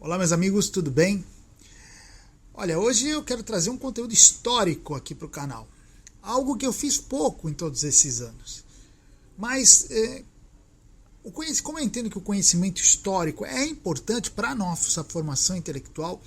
Olá, meus amigos, tudo bem? Olha, hoje eu quero trazer um conteúdo histórico aqui para o canal. Algo que eu fiz pouco em todos esses anos. Mas, como eu entendo que o conhecimento histórico é importante para a nossa formação intelectual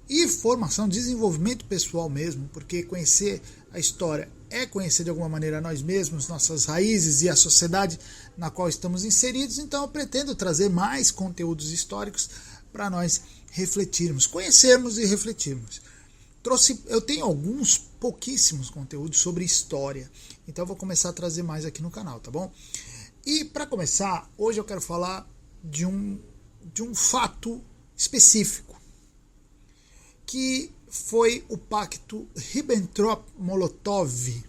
e formação, desenvolvimento pessoal mesmo, porque conhecer a história é conhecer de alguma maneira nós mesmos, nossas raízes e a sociedade na qual estamos inseridos, então eu pretendo trazer mais conteúdos históricos para nós refletirmos, conhecermos e refletirmos. Eu tenho pouquíssimos conteúdos sobre história, então eu vou começar a trazer mais aqui no canal, tá bom? E para começar, hoje eu quero falar de um fato específico, que foi o pacto Ribbentrop-Molotov,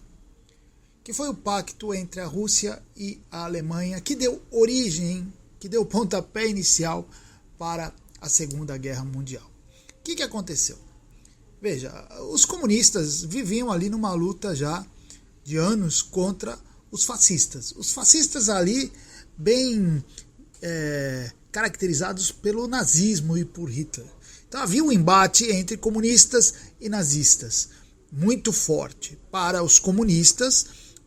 que foi o pacto entre a Rússia e a Alemanha, que deu origem, que deu pontapé inicial para a Segunda Guerra Mundial. O que aconteceu? Veja, os comunistas viviam ali numa luta já de anos contra os fascistas. Os fascistas ali bem caracterizados pelo nazismo e por Hitler. Então havia um embate entre comunistas e nazistas muito forte. Para os comunistas,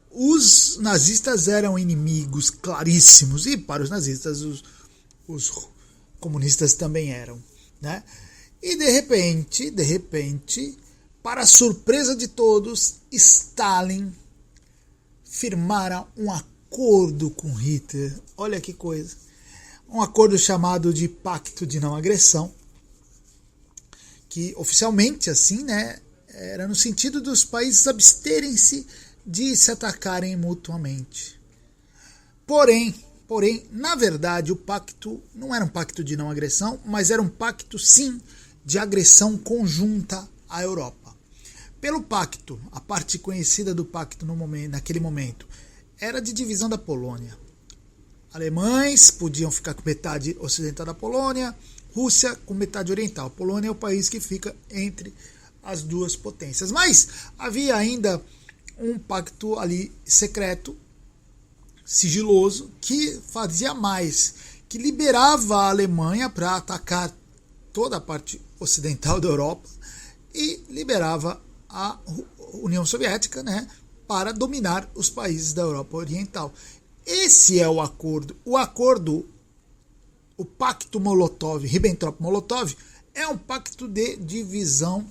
os nazistas eram inimigos claríssimos e para os nazistas os comunistas também eram, né? E de repente, para a surpresa de todos, Stalin firmara um acordo com Hitler. Olha que coisa. Um acordo chamado de Pacto de Não Agressão, que oficialmente assim, né, era no sentido dos países absterem-se de se atacarem mutuamente. Porém, na verdade, o pacto não era um pacto de não agressão, mas era um pacto, sim, de agressão conjunta à Europa. Pelo pacto, a parte conhecida do pacto naquele momento era de divisão da Polônia. Alemães podiam ficar com metade ocidental da Polônia, Rússia com metade oriental. A Polônia é o país que fica entre as duas potências. Mas havia ainda um pacto ali secreto, sigiloso, que fazia mais, que liberava a Alemanha para atacar toda a parte ocidental da Europa e liberava a União Soviética, né, para dominar os países da Europa Oriental. Esse é o acordo. O pacto Ribbentrop-Molotov é um pacto de divisão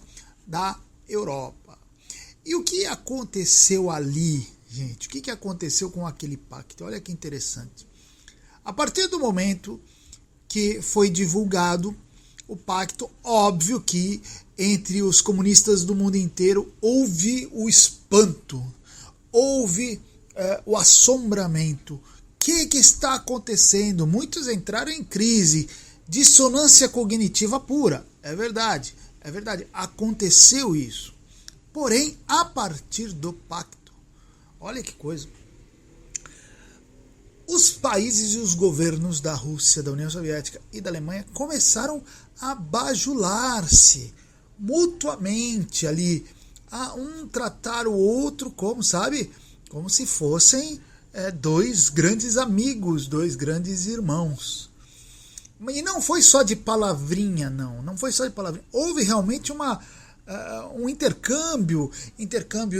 da Europa. E o que aconteceu ali, gente? O que aconteceu com aquele pacto? Olha que interessante. A partir do momento que foi divulgado o pacto, óbvio que entre os comunistas do mundo inteiro houve o espanto, houve o assombramento. O que está acontecendo? Muitos entraram em crise, dissonância cognitiva pura. É verdade, aconteceu isso. Porém, a partir do pacto, olha que coisa, os países e os governos da Rússia, da União Soviética e da Alemanha começaram a bajular-se mutuamente ali, a um tratar o outro como, sabe, como se fossem dois grandes amigos, dois grandes irmãos. E não foi só de palavrinha, não foi só de palavrinha. Houve realmente um intercâmbio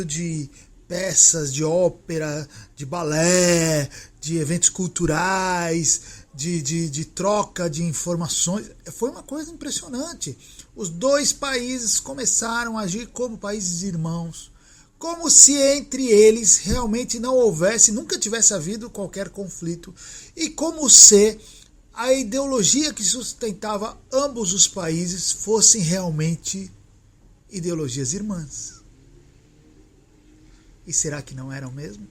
de peças, de ópera, de balé, de eventos culturais, de troca de informações. Foi uma coisa impressionante. Os dois países começaram a agir como países irmãos, como se entre eles realmente não houvesse, nunca tivesse havido qualquer conflito, e como se a ideologia que sustentava ambos os países fossem realmente ideologias irmãs. E será que não eram mesmo?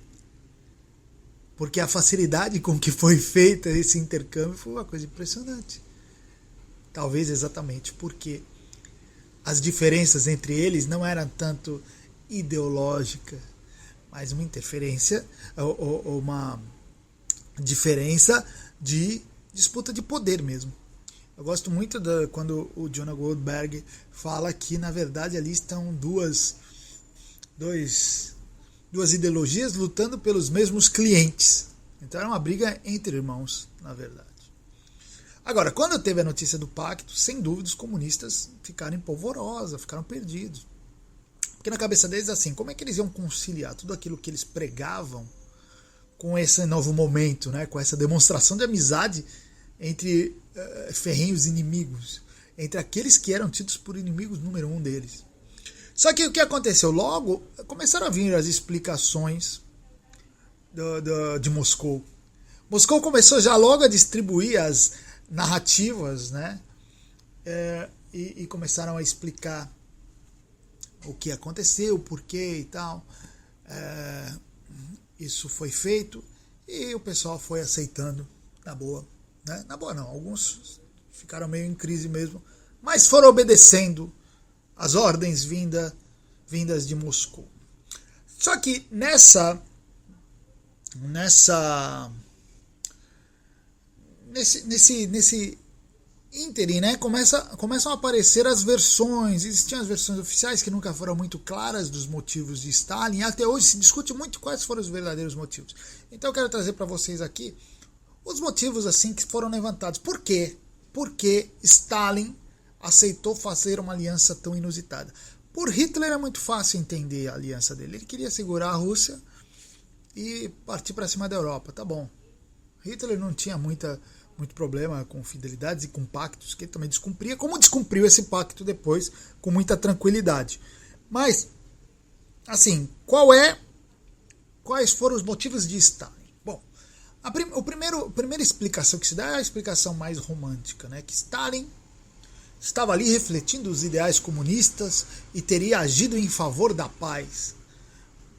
Porque a facilidade com que foi feita esse intercâmbio foi uma coisa impressionante. Talvez exatamente porque as diferenças entre eles não eram tanto ideológicas, mas uma interferência, ou uma diferença de disputa de poder mesmo. Eu gosto muito quando o Jonah Goldberg fala que, na verdade, ali estão duas ideologias lutando pelos mesmos clientes. Então era uma briga entre irmãos, na verdade. Agora, quando teve a notícia do pacto, sem dúvida os comunistas ficaram em polvorosa, ficaram perdidos. Porque na cabeça deles, assim, como é que eles iam conciliar tudo aquilo que eles pregavam com esse novo momento, né? Com essa demonstração de amizade entre ferrenhos inimigos, entre aqueles que eram tidos por inimigos número 1 deles. Só que o que aconteceu? Logo, começaram a vir as explicações de Moscou. Moscou começou já logo a distribuir as narrativas, né? E começaram a explicar o que aconteceu, o porquê e tal. Isso foi feito e o pessoal foi aceitando na boa. Né? Na boa não, alguns ficaram meio em crise mesmo, mas foram obedecendo as ordens vindas de Moscou. Só que nesse ínterim, né, começam a aparecer as versões. Existiam as versões oficiais que nunca foram muito claras dos motivos de Stalin. Até hoje se discute muito quais foram os verdadeiros motivos. Então eu quero trazer para vocês aqui os motivos assim que foram levantados. Por quê? Por que Stalin aceitou fazer uma aliança tão inusitada? Por Hitler é muito fácil entender a aliança dele. Ele queria segurar a Rússia e partir para cima da Europa. Tá bom. Hitler não tinha muito problema com fidelidades e com pactos que ele também descumpria, como descumpriu esse pacto depois com muita tranquilidade. Mas, assim, quais foram os motivos de Stalin? Bom, a primeira explicação que se dá é a explicação mais romântica, né? Que Stalin estava ali refletindo os ideais comunistas e teria agido em favor da paz.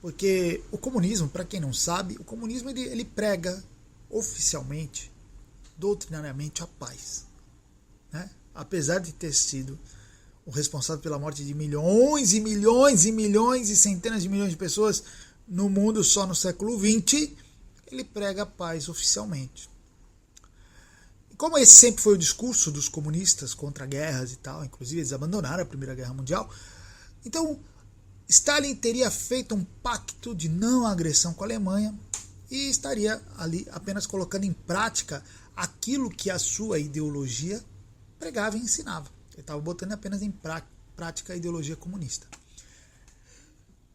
Porque o comunismo, para quem não sabe, o comunismo ele prega oficialmente, doutrinariamente, a paz. Né? Apesar de ter sido o responsável pela morte de milhões e milhões e milhões e centenas de milhões de pessoas no mundo só no século XX, ele prega a paz oficialmente. E como esse sempre foi o discurso dos comunistas contra guerras e tal, inclusive eles abandonaram a Primeira Guerra Mundial, então Stalin teria feito um pacto de não agressão com a Alemanha e estaria ali apenas colocando em prática aquilo que a sua ideologia pregava e ensinava. Ele estava botando apenas em prática a ideologia comunista.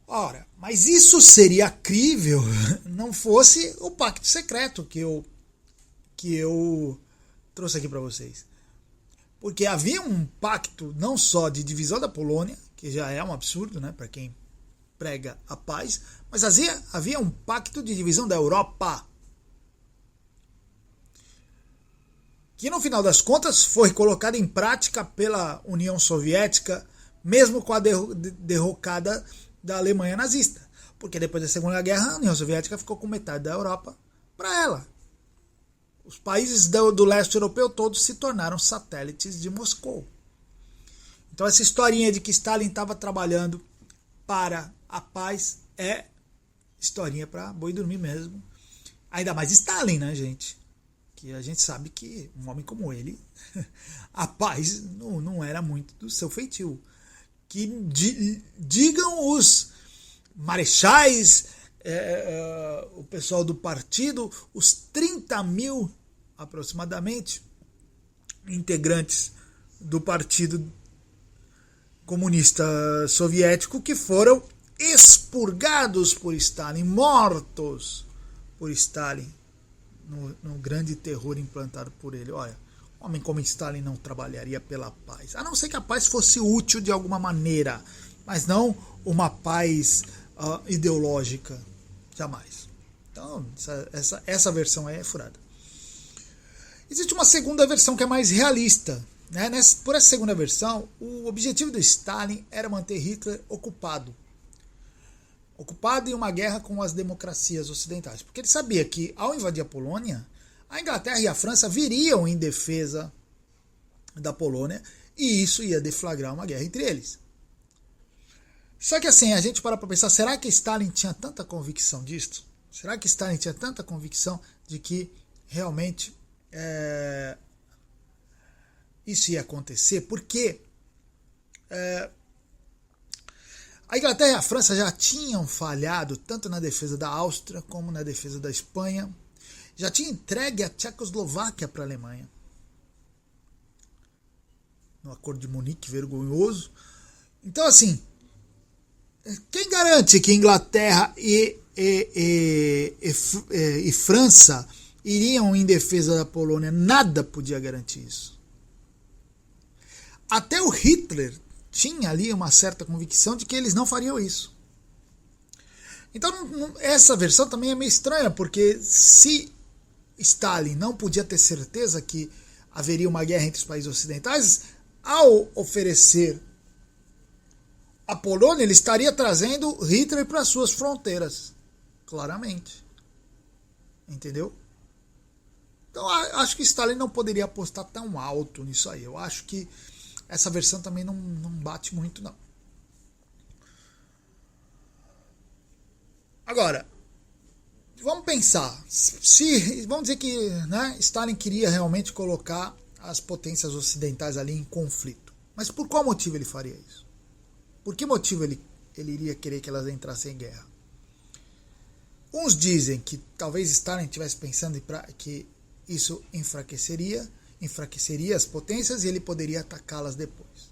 Ora, mas isso seria crível não fosse o pacto secreto que eu trouxe aqui para vocês. Porque havia um pacto não só de divisão da Polônia, que já é um absurdo, né, para quem prega a paz, mas havia um pacto de divisão da Europa, que no final das contas foi colocado em prática pela União Soviética, mesmo com a derrocada da Alemanha nazista. Porque depois da Segunda Guerra, a União Soviética ficou com metade da Europa para ela. Os países do leste europeu todos se tornaram satélites de Moscou. Então essa historinha de que Stalin estava trabalhando para a paz é historinha para boi dormir mesmo. Ainda mais Stalin, né, gente? Que a gente sabe que um homem como ele, a paz não era muito do seu feitio. Que digam os marechais, o pessoal do partido, os 30 mil aproximadamente integrantes do Partido Comunista Soviético que foram expurgados por Stalin, mortos por Stalin no grande terror implantado por ele. Olha, um homem como Stalin não trabalharia pela paz, a não ser que a paz fosse útil de alguma maneira, mas não uma paz ideológica, jamais. Então essa versão aí é furada. Existe uma segunda versão que é mais realista. Né? Por essa segunda versão, o objetivo do Stalin era manter Hitler ocupado em uma guerra com as democracias ocidentais. Porque ele sabia que, ao invadir a Polônia, a Inglaterra e a França viriam em defesa da Polônia e isso ia deflagrar uma guerra entre eles. Só que assim, a gente para pensar, será que Stalin tinha tanta convicção disso? Será que Stalin tinha tanta convicção de que realmente isso ia acontecer? Porque a Inglaterra e a França já tinham falhado tanto na defesa da Áustria como na defesa da Espanha. Já tinha entregue a Tchecoslováquia para a Alemanha. no Acordo de Munique, vergonhoso. Então, assim, quem garante que Inglaterra e França iriam em defesa da Polônia? Nada podia garantir isso. Até o Hitler tinha ali uma certa convicção de que eles não fariam isso. Então, essa versão também é meio estranha, porque se Stalin não podia ter certeza que haveria uma guerra entre os países ocidentais, ao oferecer a Polônia, ele estaria trazendo Hitler para suas fronteiras, claramente. Entendeu? Então, acho que Stalin não poderia apostar tão alto nisso aí. Eu acho que essa versão também não bate muito, não. Agora, vamos pensar. Vamos dizer que, né, Stalin queria realmente colocar as potências ocidentais ali em conflito. Mas por qual motivo ele faria isso? Por que motivo ele iria querer que elas entrassem em guerra? Uns dizem que talvez Stalin estivesse pensando que isso enfraqueceria as potências e ele poderia atacá-las depois.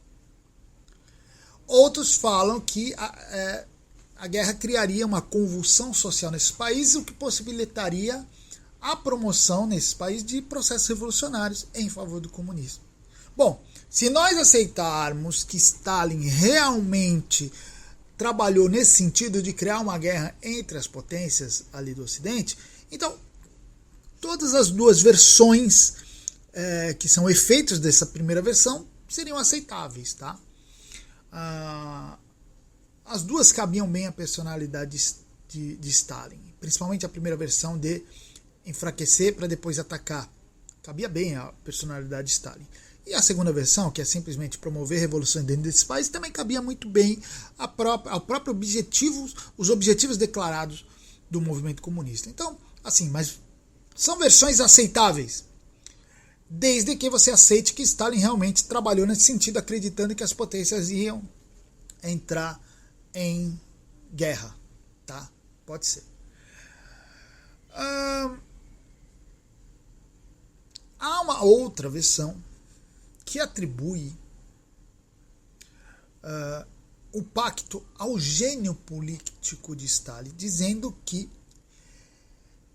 Outros falam que a guerra criaria uma convulsão social nesses países, o que possibilitaria a promoção nesses países de processos revolucionários em favor do comunismo. Bom, se nós aceitarmos que Stalin realmente trabalhou nesse sentido de criar uma guerra entre as potências ali do Ocidente, então todas as duas versões que são efeitos dessa primeira versão seriam aceitáveis, tá? As duas cabiam bem à personalidade de Stalin, principalmente a primeira versão de enfraquecer para depois atacar. Cabia bem a personalidade de Stalin. E a segunda versão, que é simplesmente promover revoluções dentro desse país, também cabia muito bem ao próprio objetivo, os objetivos declarados do movimento comunista. Então, assim, mas são versões aceitáveis, desde que você aceite que Stalin realmente trabalhou nesse sentido, acreditando que as potências iam entrar em guerra, tá? Pode ser. Há uma outra versão que atribui o pacto ao gênio político de Stalin, dizendo que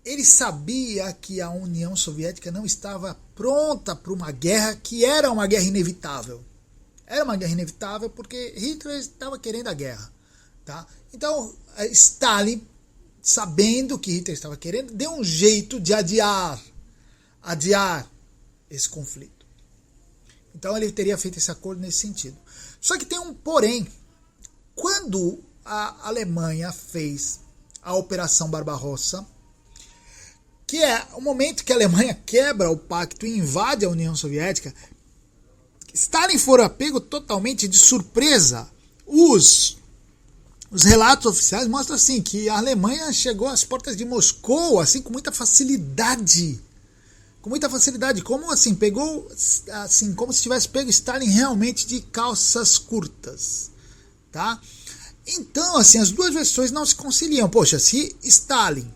ele sabia que a União Soviética não estava pronta para uma guerra que era uma guerra inevitável. Era uma guerra inevitável porque Hitler estava querendo a guerra. Tá? Então, Stalin, sabendo que Hitler estava querendo, deu um jeito de adiar esse conflito. Então ele teria feito esse acordo nesse sentido. Só que tem um porém. Quando a Alemanha fez a Operação Barbarossa, que é o momento que a Alemanha quebra o pacto e invade a União Soviética, Stalin fora pego totalmente de surpresa. Os relatos oficiais mostram assim, que a Alemanha chegou às portas de Moscou assim, com muita facilidade. Como assim, pegou assim, como se tivesse pego Stalin realmente de calças curtas, tá? Então, assim, as duas versões não se conciliam. Poxa, se Stalin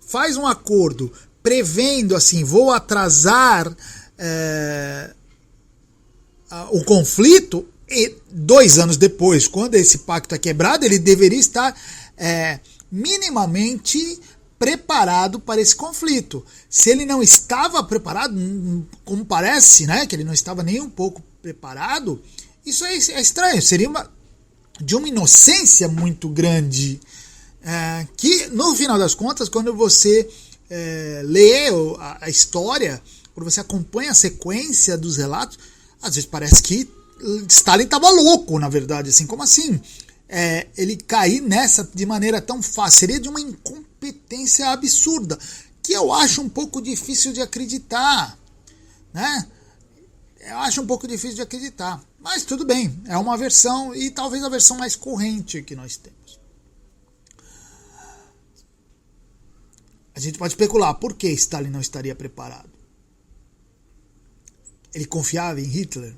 faz um acordo prevendo assim, vou atrasar o conflito, e 2 anos depois, quando esse pacto é quebrado, ele deveria estar minimamente preparado para esse conflito. Se ele não estava preparado, como parece, né, que ele não estava nem um pouco preparado, isso é estranho, seria de uma inocência muito grande, que no final das contas, quando você lê a história, quando você acompanha a sequência dos relatos, às vezes parece que Stalin estava louco, na verdade, assim, como assim? Ele cair nessa de maneira tão fácil, seria de uma incompetência absurda, que eu acho um pouco difícil de acreditar, né? Eu acho um pouco difícil de acreditar, mas tudo bem, é uma versão, e talvez a versão mais corrente que nós temos. A gente pode especular, por que Stalin não estaria preparado? Ele confiava em Hitler?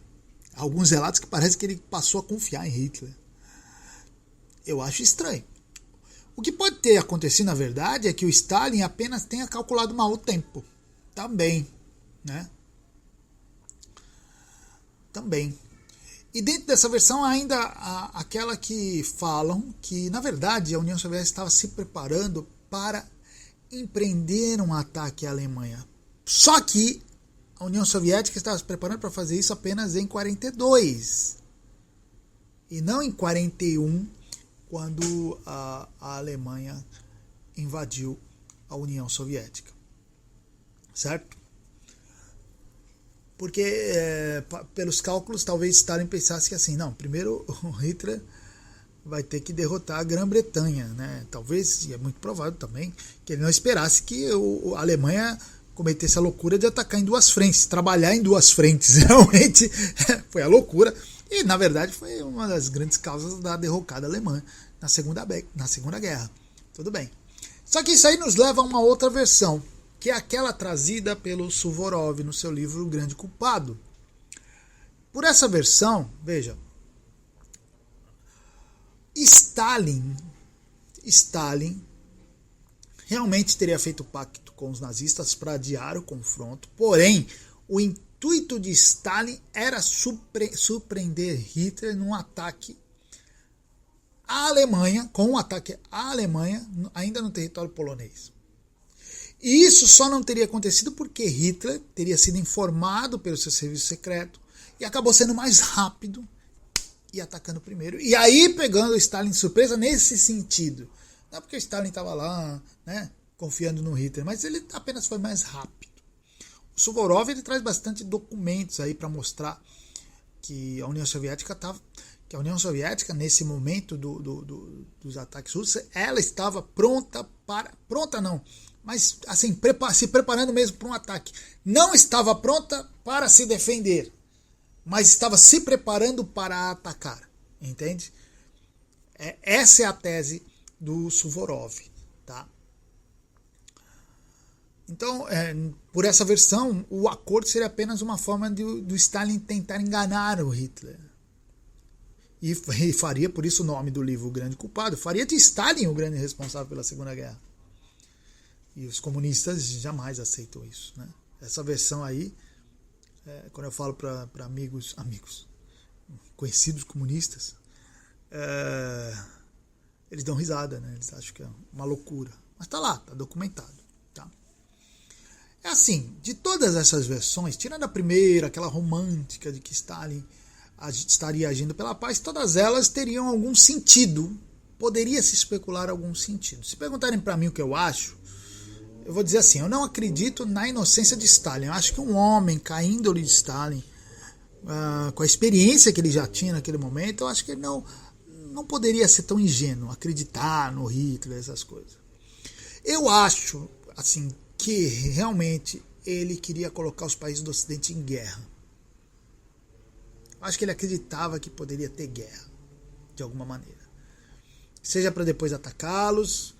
Alguns relatos que parece que ele passou a confiar em Hitler. Eu acho estranho. O que pode ter acontecido, na verdade, é que o Stalin apenas tenha calculado mal o tempo. Também, né? Também. E dentro dessa versão ainda há aquela que falam que, na verdade, a União Soviética estava se preparando para empreender um ataque à Alemanha. Só que a União Soviética estava se preparando para fazer isso apenas em 42 e não em 41, quando a Alemanha invadiu a União Soviética, certo? Porque pelos cálculos talvez Stalin pensasse que assim, não, primeiro o Hitler vai ter que derrotar a Grã-Bretanha, né? Talvez, e é muito provável também, que ele não esperasse que a Alemanha cometesse a loucura de atacar em duas frentes, trabalhar em duas frentes. Realmente foi a loucura. E, na verdade, foi uma das grandes causas da derrocada alemã na Segunda Guerra. Tudo bem. Só que isso aí nos leva a uma outra versão, que é aquela trazida pelo Suvorov no seu livro O Grande Culpado. Por essa versão, veja, Stalin realmente teria feito pacto com os nazistas para adiar o confronto, porém, o intuito de Stalin era surpreender Hitler num ataque à Alemanha, com um ataque à Alemanha, ainda no território polonês. E isso só não teria acontecido porque Hitler teria sido informado pelo seu serviço secreto e acabou sendo mais rápido e atacando primeiro. E aí pegando o Stalin de surpresa nesse sentido. Não é porque o Stalin estava lá, né, confiando no Hitler, mas ele apenas foi mais rápido. O Suvorov ele traz bastante documentos aí para mostrar que a União Soviética nesse momento dos ataques russos, ela estava pronta não, mas assim, se preparando mesmo para um ataque. Não estava pronta para se defender, mas estava se preparando para atacar, entende? Essa é a tese do Suvorov, tá? Então, por essa versão, o acordo seria apenas uma forma do Stalin tentar enganar o Hitler. E faria, por isso, o nome do livro O Grande Culpado. Faria de Stalin o grande responsável pela Segunda Guerra. E os comunistas jamais aceitam isso, né? Essa versão aí, quando eu falo para amigos, conhecidos comunistas, eles dão risada, né? Eles acham que é uma loucura. Mas tá lá, tá documentado. Tá? É assim, de todas essas versões, tirando a primeira, aquela romântica de que Stalin estaria agindo pela paz, todas elas teriam algum sentido. Poderia se especular algum sentido. Se perguntarem para mim o que eu acho, eu vou dizer assim, eu não acredito na inocência de Stalin. Eu acho que um homem com a índole de Stalin, com a experiência que ele já tinha naquele momento, eu acho que ele não poderia ser tão ingênuo, acreditar no Hitler, essas coisas. Eu acho, assim, que realmente ele queria colocar os países do Ocidente em guerra. Acho que ele acreditava que poderia ter guerra, de alguma maneira. Seja para depois atacá-los,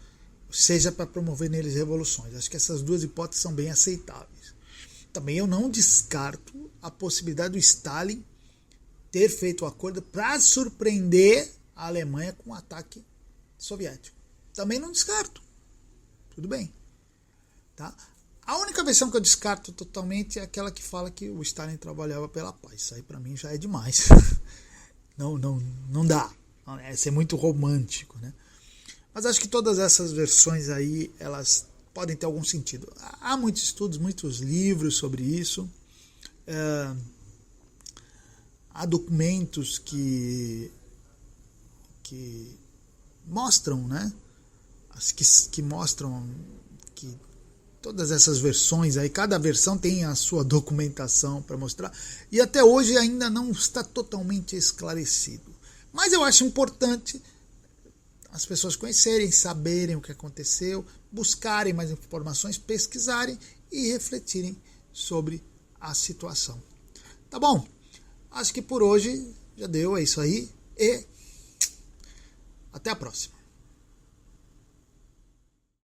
seja para promover neles revoluções. Acho que essas duas hipóteses são bem aceitáveis. Também eu não descarto a possibilidade do Stalin ter feito o acordo para surpreender a Alemanha com um ataque soviético. Também não descarto. Tudo bem. Tá? A única versão que eu descarto totalmente é aquela que fala que o Stalin trabalhava pela paz. Isso aí para mim já é demais. Não dá. É ser muito romântico, né? Mas acho que todas essas versões aí, elas podem ter algum sentido. Há muitos estudos, muitos livros sobre isso. Há documentos que mostram, né? Que mostram que todas essas versões aí, cada versão tem a sua documentação para mostrar, e até hoje ainda não está totalmente esclarecido. Mas eu acho importante as pessoas conhecerem, saberem o que aconteceu, buscarem mais informações, pesquisarem e refletirem sobre a situação. Tá bom? Acho que por hoje já deu, é isso aí, e até a próxima.